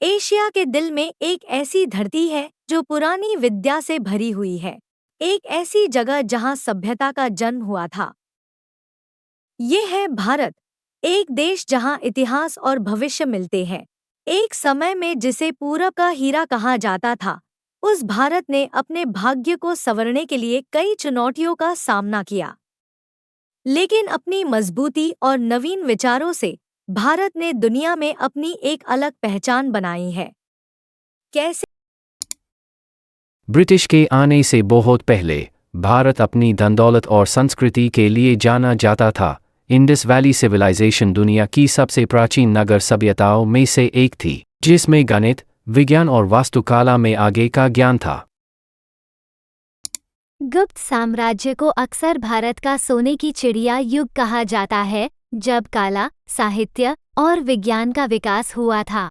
Asia के दिल में एक ऐसी धरती है जो पुरानी विद्या से भरी हुई है। एक ऐसी जगह जहां सभ्यता का जन्म हुआ था। ये है भारत, एक देश जहां इतिहास और भविष्य मिलते हैं। एक समय में जिसे पूरब का हीरा कहा जाता था, उस भारत ने अपने भाग्य को संवरने के लिए कई चुनौतियों का सामना किया। लेकिन अपनी मजबूती और नवीन विचारों से भारत ने दुनिया में अपनी एक अलग पहचान बनाई है। कैसे? ब्रिटिश के आने से बहुत पहले भारत अपनी धन दौलत और संस्कृति के लिए जाना जाता था। इंडस वैली सिविलाइजेशन दुनिया की सबसे प्राचीन नगर सभ्यताओं में से एक थी, जिसमें गणित, विज्ञान और वास्तुकला में आगे का ज्ञान था। गुप्त साम्राज्य को अक्सर भारत का सोने की चिड़िया युग कहा जाता है, जब कला, साहित्य और विज्ञान का विकास हुआ था।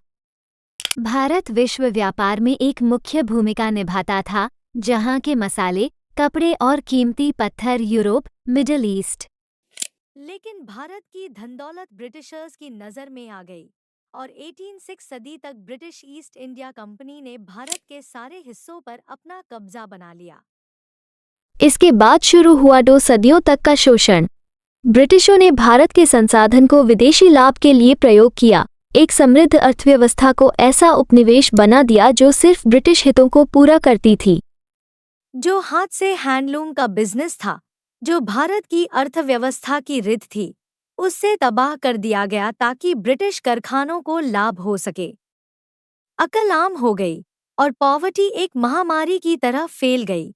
भारत विश्व व्यापार में एक मुख्य भूमिका निभाता था, जहां के मसाले, कपड़े और कीमती पत्थर यूरोप, मिडिल ईस्ट। लेकिन भारत की धनदौलत ब्रिटिशर्स की नज़र में आ गई और 18 सदी तक ब्रिटिश ईस्ट इंडिया कंपनी ने भारत के सारे हिस्सों पर अपना कब्जा बना लिया। इसके बाद शुरू हुआ 2 सदियों तक का शोषण। ब्रिटिशों ने भारत के संसाधन को विदेशी लाभ के लिए प्रयोग किया, एक समृद्ध अर्थव्यवस्था को ऐसा उपनिवेश बना दिया जो सिर्फ ब्रिटिश हितों को पूरा करती थी। जो हाथ से हैंडलूम का बिजनेस था, जो भारत की अर्थव्यवस्था की रीढ़ थी, उससे तबाह कर दिया गया ताकि ब्रिटिश कारखानों को लाभ हो सके। अकल आम हो गई और पॉवर्टी एक महामारी की तरह फैल गई।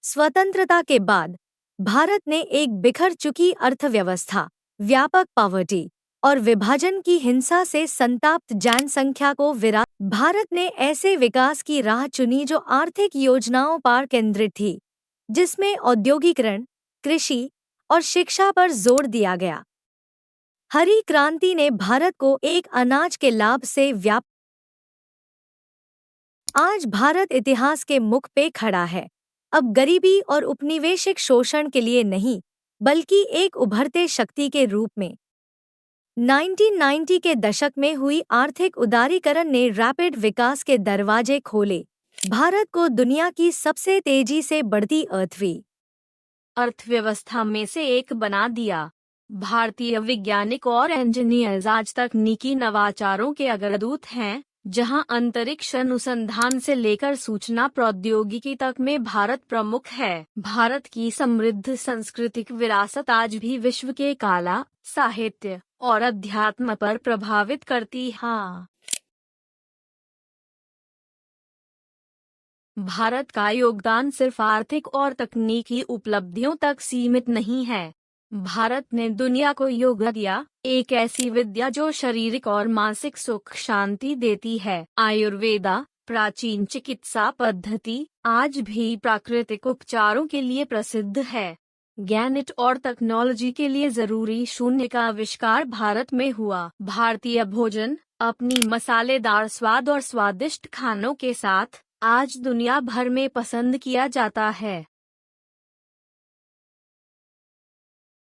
स्वतंत्रता के बाद भारत ने एक बिखर चुकी अर्थव्यवस्था, व्यापक पॉवर्टी और विभाजन की हिंसा से संताप्त जनसंख्या को भारत ने ऐसे विकास की राह चुनी जो आर्थिक योजनाओं पर केंद्रित थी, जिसमें औद्योगिकरण, कृषि और शिक्षा पर जोर दिया गया। हरी क्रांति ने भारत को एक अनाज के लाभ से आज भारत इतिहास के मुख पे खड़ा है, अब गरीबी और उपनिवेशिक शोषण के लिए नहीं, बल्कि एक उभरते शक्ति के रूप में। 1990 के दशक में हुई आर्थिक उदारीकरण ने रैपिड विकास के दरवाजे खोले, भारत को दुनिया की सबसे तेजी से बढ़ती अर्थव्यवस्था में से एक बना दिया। भारतीय वैज्ञानिक और इंजीनियर्स आज तकनीकी नवाचारों के अग्रदूत हैं, जहां अंतरिक्ष अनुसंधान से लेकर सूचना प्रौद्योगिकी तक में भारत प्रमुख है। भारत की समृद्ध सांस्कृतिक विरासत आज भी विश्व के कला, साहित्य और अध्यात्म पर प्रभावित करती है। भारत का योगदान सिर्फ आर्थिक और तकनीकी उपलब्धियों तक सीमित नहीं है। भारत ने दुनिया को योग दिया, एक ऐसी विद्या जो शारीरिक और मानसिक सुख शांति देती है। आयुर्वेदा, प्राचीन चिकित्सा पद्धति, आज भी प्राकृतिक उपचारों के लिए प्रसिद्ध है। गणित और टेक्नोलॉजी के लिए जरूरी शून्य का आविष्कार भारत में हुआ। भारतीय भोजन अपनी मसालेदार स्वाद और स्वादिष्ट खानों के साथ आज दुनिया भर में पसंद किया जाता है।